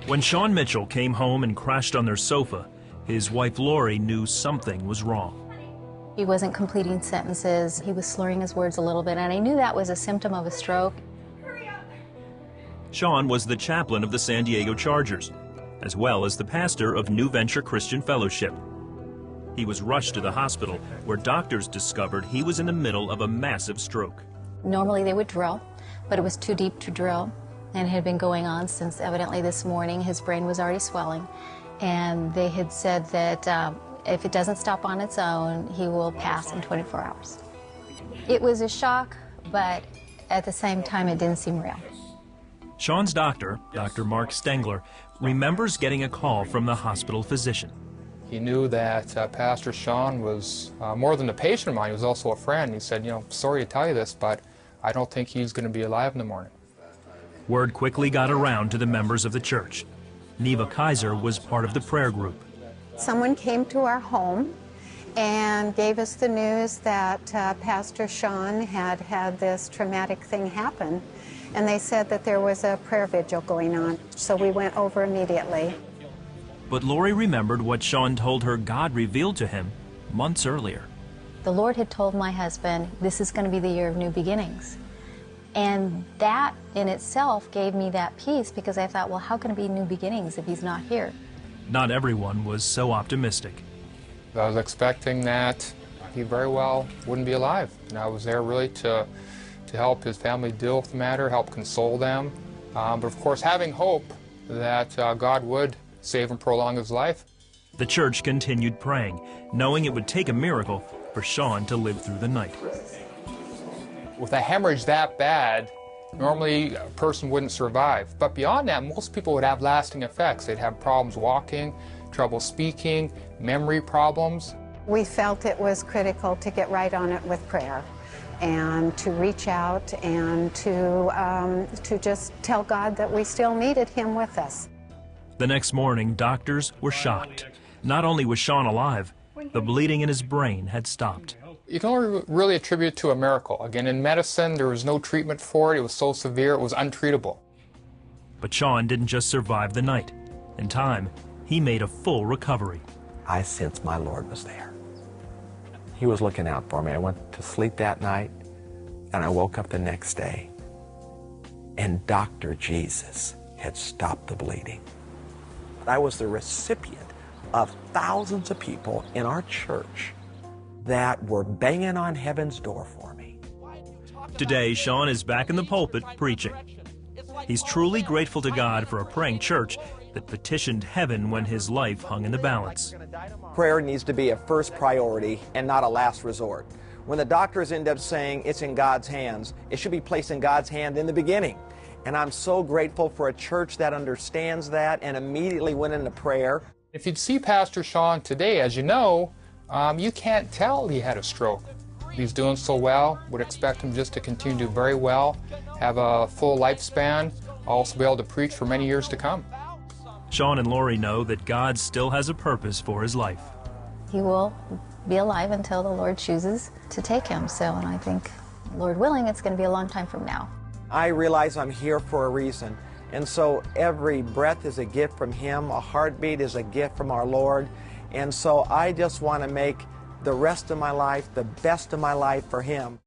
When Shawn Mitchell came home and crashed on their sofa, his wife Lori knew something was wrong. He wasn't completing sentences. He was slurring his words a little bit, and I knew that was a symptom of a stroke. Shawn was the chaplain of the San Diego Chargers, as well as the pastor of New Venture Christian Fellowship. He was rushed to the hospital, where doctors discovered he was in the middle of a massive stroke. Normally they would drill, but it was too deep to drill, and it had been going on since evidently this morning. His brain was already swelling, and they had said that if it doesn't stop on its own, he will pass in 24 hours. It was a shock, but at the same time, it didn't seem real. Shawn's doctor, Dr. Mark Stengler, remembers getting a call from the hospital physician. He knew that Pastor Shawn was more than a patient of mine, he was also a friend. He said, sorry to tell you this, but I don't think he's going to be alive in the morning. Word quickly got around to the members of the church. Neva Kaiser was part of the prayer group. Someone came to our home and gave us the news that Pastor Shawn had had this traumatic thing happen, and they said that there was a prayer vigil going on, so we went over immediately. But Lori remembered what Shawn told her God revealed to him months earlier. The Lord had told my husband, this is going to be the year of new beginnings. And that in itself gave me that peace, because I thought, well, how can it be new beginnings if he's not here? Not everyone was so optimistic. I was expecting that he very well wouldn't be alive. And I was there really to help his family deal with the matter, help console them. But of course, having hope that God would save and prolong his life. The church continued praying, knowing it would take a miracle for Shawn to live through the night. With a hemorrhage that bad, normally a person wouldn't survive. But beyond that, most people would have lasting effects. They'd have problems walking, trouble speaking, memory problems. We felt it was critical to get right on it with prayer and to reach out and to just tell God that we still needed him with us. The next morning, doctors were shocked. Not only was Shawn alive, the bleeding in his brain had stopped. You can only really attribute it to a miracle. Again, in medicine, there was no treatment for it. It was so severe, it was untreatable. But Shawn didn't just survive the night. In time, he made a full recovery. I sensed my Lord was there. He was looking out for me. I went to sleep that night, and I woke up the next day, and Dr. Jesus had stopped the bleeding. I was the recipient of thousands of people in our church that were banging on heaven's door for me. Today, Shawn is back in the pulpit preaching. He's truly grateful to God for a praying church that petitioned heaven when his life hung in the balance. Prayer needs to be a first priority and not a last resort. When the doctors end up saying it's in God's hands, it should be placed in God's hand in the beginning. And I'm so grateful for a church that understands that and immediately went into prayer. If you'd see Pastor Shawn today, as you know, you can't tell he had a stroke. He's doing so well, would expect him just to continue to do very well, have a full lifespan, also be able to preach for many years to come. Shawn and Lori know that God still has a purpose for his life. He will be alive until the Lord chooses to take him. And I think, Lord willing, it's going to be a long time from now. I realize I'm here for a reason, and so every breath is a gift from him, a heartbeat is a gift from our Lord, and so I just want to make the rest of my life the best of my life for him.